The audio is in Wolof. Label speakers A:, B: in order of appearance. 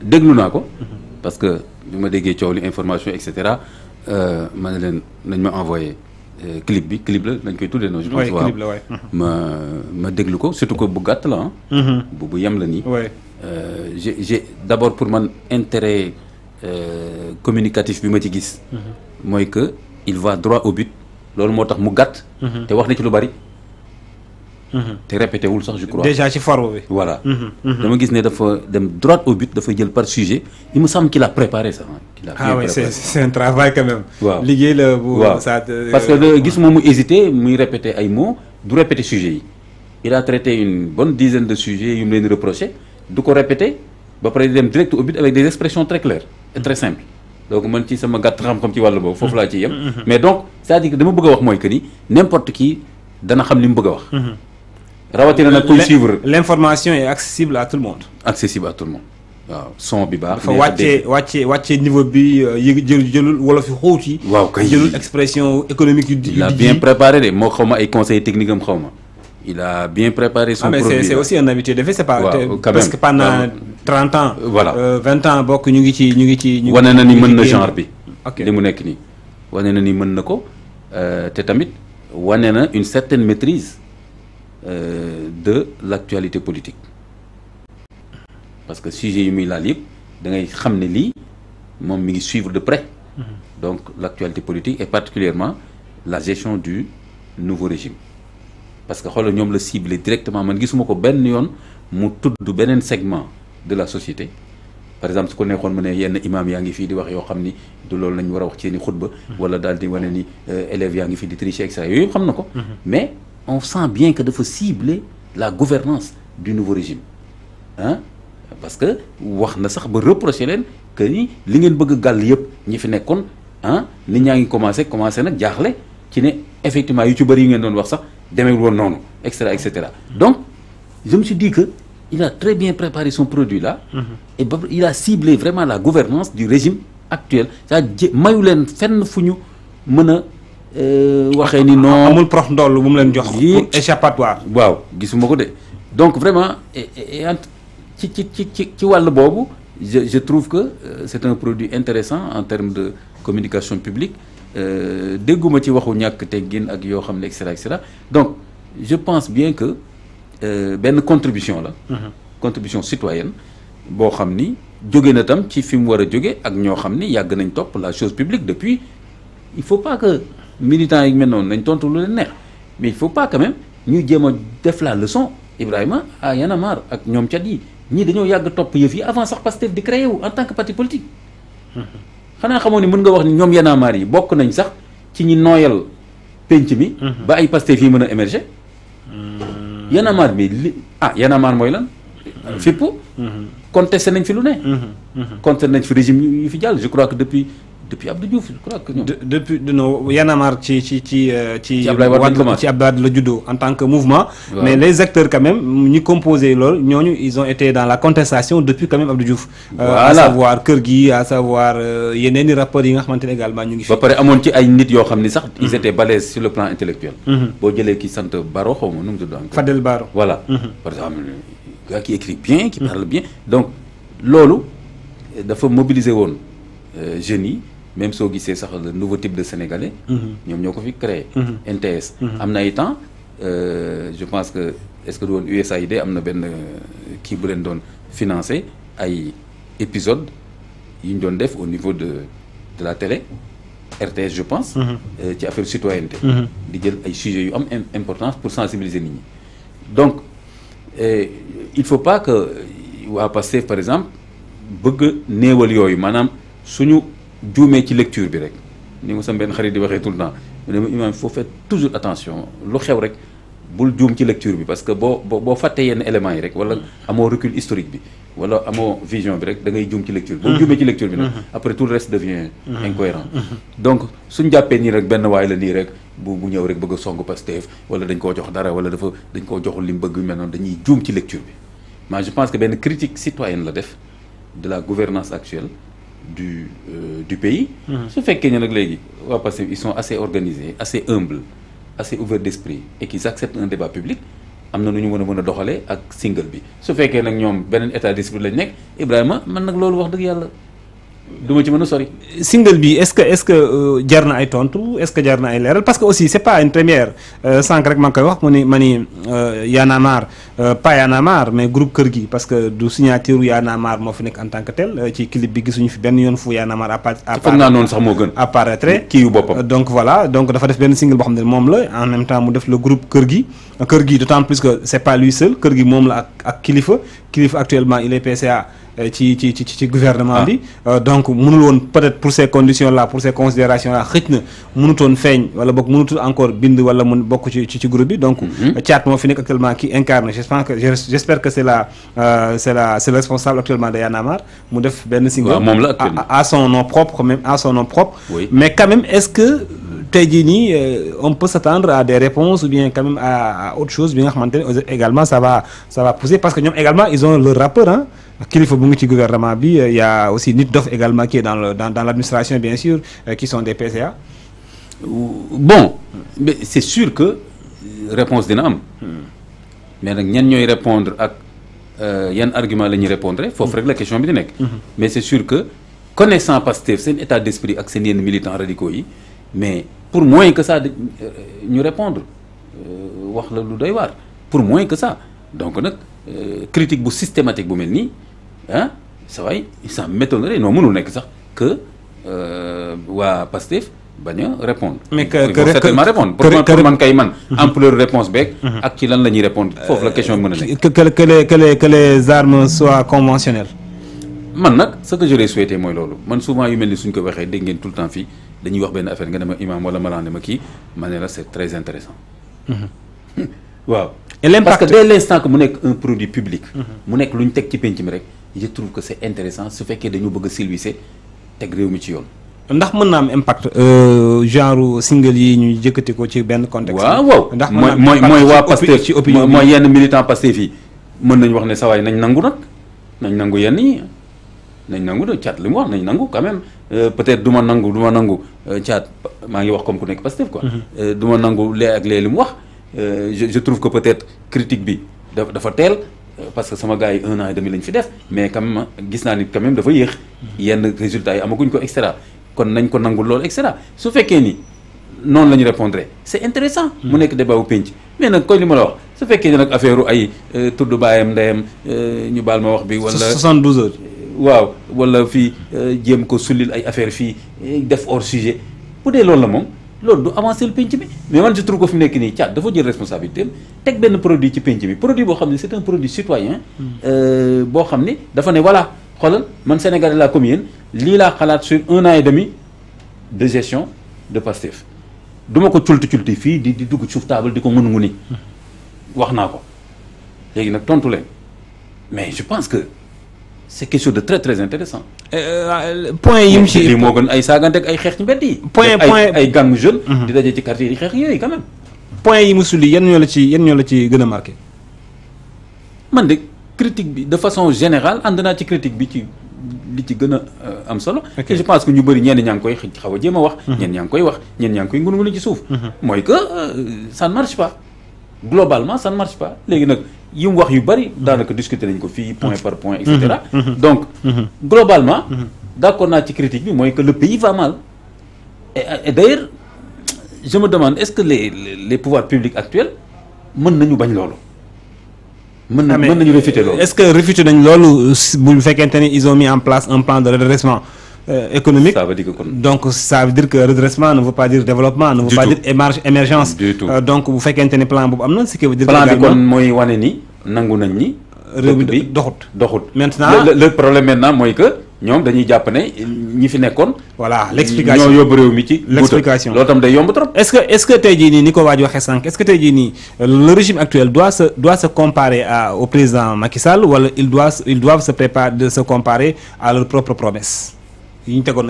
A: déglu naa ko. parce que bi ma déggee coow li information et cetera ma ne leen nañ ma envoyé clip la nañ koy tuddee noonu. je pense waaw
B: clip la waay.
A: ma déglu ko surtout que bu gàtt la ah. bu yem la nii. j'ai d'abord pour man intérêt communicatif bi ma ci gis. mooy que il va droit au but loolu moo tax mu gàtt. te wax na ci lu bari. te répété wul sax je crois.
B: déjà ci forme bi.
A: voilà. dama gis ne dafa dem droit au but dafa jël par sujet il me semble qu'il a préparé ça. qu'il a bien préparé.
B: c'est un travail quand même.
A: waaw
B: liggéey la bu.
A: waaw parce que gisuma mu hésité muy répété ay mots du répété sujet yi. il a traité une bonne dizaine de sujets yu mu leen reproché du ko répété ba pare di dem direct au but avec des expressions très claires et très simples. donc man ci sama gàtt xam-xam ci wàllu boobu foofu laa ci yem. mais donc c'est-à-dire que dama bëgg a wax mooy que ni n'importe qui dana xam li mu bëgg a wax. rawatina nag kuy suivre.
B: l'information est accessible à tout le monde.
A: accessible à tout le monde waaw son bi baax.
B: dafa wàccee niveau bi jëlul wala fi xóot yi.
A: waaw kay
B: jëlul expression économique yu.
A: il a bien préparé de moo xaw ma ay conseils techniques am xaw ma. il a bien préparé son produit.
B: mais c'est aussi un habitué de fait c'est pas.
A: waaw
B: parce que pendant 30 ans.
A: voilà
B: 20 ans bokk ñu ngi ci.
A: wane na ni mën na genre bi.
B: ok
A: li mu nekk nii. wane na ni mën na ko te tamit wane na une certaine maîtrise de l'actualité politique. parce que sujet yi muy laal yëpp da ngay xam ne lii moom mi ngi suivre de près. donc l'actualité politique et particulièrement la gestion du nouveau régime. parce que xoolal ñoom la ciblé directement man gisuma ko benn yoon mu tudd beneen segment de la société par exemple su ko neexoon mu ne yenn imam yaa ngi fii di wax yoo xam ni du loolu lañ war a wax ci seeni xutba wala daal di wane ni élèves yaa ngi fii di tricher et cetera yooyu yëpp xam na ko mais on sent bien que dafa cibler la gouvernance du nouveau régime ah parce que wax na sax ba reprocher leen que ni li ngeen bëgg gàll yëpp ñi fi nekkoon ah nit ñaa ngi commencé nag jaaxle ci ne effectivement yu ci bëri yu ngeen doon wax sax demeewul woon noonu et cetera donc je me suis dit que il a très bien préparé son produit là. Et il a ciblé vraiment la gouvernance du régime actuel c'est-à-dire mayu leen fenn fu ñu mën a waxee ni non.
B: amul prox ndoll bu mu leen jox. pour échappatoire.
A: waaw gisuma ko de donc vraiment ci wàll boobu je trouve que c'est un produit intéressant en termes de communication publique. dégguma ci waxu ñàkk teggin ak yoo xam ne et cetera donc je pense bien que benn contribution la. contribution citoyenne boo xam ni jóge na tam ci fi mu war a jóge ak ñoo xam ni yàgg nañ topp la chose publique depuis il faut pas que militants yi mel noonu nañ tontu lu leen neex mais il faut pas quand même ñu jéem a def la leçon Ibrahima à Y'en a marre ak ñoom cat yi ñii dañoo yàgg topp yëf yi avant sax Pastef di créé wu en tant que parti politique. xanaa xamoo ni mën nga wax ni ñoom Y'en a marre yi bokk nañ sax ci ñi nooyal penc mi. ba ay Pastef yi mën a émerger. Y'en a marre bi Y'en a marre mooy lan. fippu. contesté nañ fi lu ne. contesté nañ fi régime yu fi jàll je crois que depuis Abdou Diouf je crois que ñoom.
B: depuis non Y'en a marre ci
A: Abdoulaye Wade
B: ci Abdoulaye Wade la juddoo en tant que mouvement.
A: Ouais.
B: mais les acteurs quand même ñi composé loolu ñooñu ils ont été dans la contestation depuis quand même Abdou Diouf.
A: Voilà.
B: à savoir Kër gi à savoir yeneen i rapports yi nga xamante ne également ñu ngi fi.
A: ba pare amoon ci ay nit yoo xam ni sax. ils étaient balèzes sur le plan intellectuel. boo jëlee ki sant Baro xaw ma nu mu tudd encore.
B: Fadel Baro.
A: voilà par exemple gars qui écrit bien qui parle bien donc loolu dafa mobiliser woon jeunes yi même soo gisee sax le nouveau type de sénégalais. ñoom ñoo ko fi créé. NTS. am na ay temps je pense que est-ce que du woon USAID am na benn kii bu leen doon financer ay épisodes yu ñu doon def au niveau de la télé RTS je pense. ci affaire citoyenneté. di jël ay sujets yu am importance pour sensibiliser nit ñi donc. il faut pas que waa Pastef par exemple bëgg néewal yooyu maanaam suñu juumee ci lecture bi rek ni ma sama benn xarit di waxee tout le temps mu ne ma imam il faut faire toujours attention lu xew rek bul juum ci lecture bi parce que boo fàttee yenn éléments yi rek wala amoo recul historique bi wala amoo vision bi rek da ngay juum ci lecture bi boo juumee ci lecture bi nag après tout le reste devient incohérent donc suñ jàppee nii rek benn waay la nii rek bu ñëw rek bëgg a song Pastef wala dañ koo jox dara wala dañ koo joxul li mu bëgg yu mel noonu dañuy juum ci lecture bi mais je pense que benn critique citoyenne la def de la gouvernance actuelle du pays su fekkee ne nag léegi waa Pastef ils sont assez organisés assez humbles assez ouverts d'esprit et qu'ils acceptent un débat public am na nu ñu mën a doxalee ak single bi su fekkee nag ñoom beneen état d'esprit lañ nekk Ibrahima man nag loolu wax dëgg yàlla du ma ci mën a sori.
B: single bi est-ce que jar na ay tontu est-ce que jar na ay leeral parce que aussi c'est pas une première sànq rek maa ngi koy wax ma ni Y'en a marre pas Y'en a marre mais groupe Kër gi parce que du signature Y'en a marre moo fi nekk en tant que tel ci clip bi gisuñu fi benn yoon fu Y'en a marre
A: foog naa noonu sax moo gën
B: apparaître
A: kii yu boppam.
B: donc voilà donc dafa def benn single boo xam ne moom la en même temps mu def le groupe Kër gi d'autant plus que c'est pas lui seul Kër gi moom la ak Kilifeu actuellement il est PCA ci gouvernement bi donc mënul woon peut-être pour ces conditions là pour ces considérations là xëj na mënutoon feeñ wala boog mënutul encore bind wala mun bokk ci groupe bi donc Thiat moo fi nekk actuellement qui incarne j'espère que c'est le responsable actuellement de Y'en a marre mu def benn single
A: moom la actuellement
B: à son nom propre mais quand même est-ce que tey jii nii on peut s'attendre à des réponses ou bien quand même à autre chose bi nga xamante ne également ça va pousser parce que ñoom également ils ont leur rappeur hein Kilifeu bu ngi ci gouvernement bi il y a aussi Nit Dof également qui est dans l'administration bien sûr qui sont des PCA.
A: Bon mais c'est sûr que réponse dina am mais nag ñan ñooy répondre ak yan argument la ñuy répondre foofu rek la question bi di nekk mais c'est sûr que connaissant Pastef seen état d'esprit ak seen yenn militants radicaux yi mais pour moins que ça ñu répondre wax la lu doy waar pour moins que ça donc nag critique bu systématique bu mel nii ah ça va ça m'étonnerait non mënul nekk sax que waa Pastef bañ a répondre.
B: mais
A: ils vont certainement répondre pour man kay man. ampleur réponse beeg. ak ci lan la ñuy répondre foofu la question bi mën a nekk.
B: que les armes soient conventionnelles.
A: man nag ce que j'aurais souhaité mooy loolu man souvent yu mel ni suñ ko waxee dégg ngeen tout le temps fii dañuy wax benn affaire nga ne ma imam wala ma ne ma kii ma ne la c'est très intéressant waaw.
B: et l'impact
A: parce que dès l'instant que mu nekk un produit public. mu nekk lu ñu teg ci penc mi rek je trouve que c'est intéressant su fekkee dañu bëgg a silvisser teg réew mi ci yoon.
B: ndax mën na am impact genre single yi ñu jëkkati ko ci benn contexte.
A: waaw
B: ndax
A: mooy waa Pastef
B: ci opinion
A: mooy yenn militant Pastef yi mën nañu wax ne saa waay nañ nangu nag nañ nangu yenn yi nañ nangu de Thiat li mu wax nañ nangu quand même peut-être du ma nangu Thiat maa ngi wax comme ku nekk Pastef quoi. du ma nangu lee ak lee li mu wax je trouve que peut-être critique bi dafa teel. parce que sama gars yi 1 an et demi lañ fi def mais quand même gis naa ni quand même dafa yéex yenn résultats yi amaguñ ko et cetera kon nañ ko nangul loolu et cetera su fekkee ni noonu la ñu répondre c'est intéressant mu nekk débat wu penc mais nag koy li ma la wax su fekkee ni nag affaire ay tudd baayam ndeyam ñu baal ma wax bi wala
B: 72 heures
A: waaw wala fii jéem ko sullil ay affaire fii def hors sujet bu dee loolu la moom loolu du avancer le penc bi mais man je trouve ko fi nekk nii Thiat dafa jël responsabilité teg benn produit ci penc bi produit boo xam ne c'est un produit citoyen boo xam ne dafa ne voilà xoolal man Sénégalais laa comme yéen lii laa xalaat sur 1 an et demi de gestion de Pastef du ma ko culti fii di dugg suuf table di ko mën ni wax naa ko léegi nag tontu leen mais je pense que c'est quelque chose de très très intéressant
B: point yi mu ci
A: lii moo gën ay saagante ak ay xeex ci mbedd yi
B: point
A: ay gang jeune di daje ci quartier yi xeex yooyu quand même
B: point yi mu sulli yan ñoo la ci gën a marqué
A: man de critique bi de façon générale ànd naa ci critique bi ci li ci gën a am solo et je pense que ñu bëri ñenn ñaa ngi koy xaw a jéem a wax ñenn ñaa ngi koy wax ñenn ñaa ngi koy ngunu ci suuf mooy que ça ne marche pas globalement ça ne marche pas léegi nag yi mu wax yu bëri daanaka discuter nañ ko fii point par point et cetera donc globalement d'accord naa ci critique bi mooy que le pays va mal et d'ailleurs je me demande est-ce que les pouvoirs publics actuels mën nañu bañ loolu mën nañu réfuter loolu
B: est-ce que réfuter nañ loolu bu fekkente ni ils ont mis en place un plan de redressement économique.
A: Ça veut dire que
B: donc ça veut dire que redressement ne veut pas dire développement ne veut pas dire émergence
A: du tout
B: donc bu fekkente ni plan boobu am na ce qui veut dire
A: plan bi kon mooy wane ni nangu nañ ni
B: réew bi doxut
A: maintenant le problème maintenant mooy que ñoom dañuy jàpp ne ñi fi nekkoon
B: voilà l'explication
A: ñoo yóbbu réew mi ci
B: l'explication
A: loolu tam day yomb trop
B: est-ce que tey jii nii ni ko waaj waxee sànq est-ce que tey jii nii le régime actuel doit se comparer au président Macky Sall wala ils doivent se préparer de se comparer à leurs propres promesses yi ñu tegoon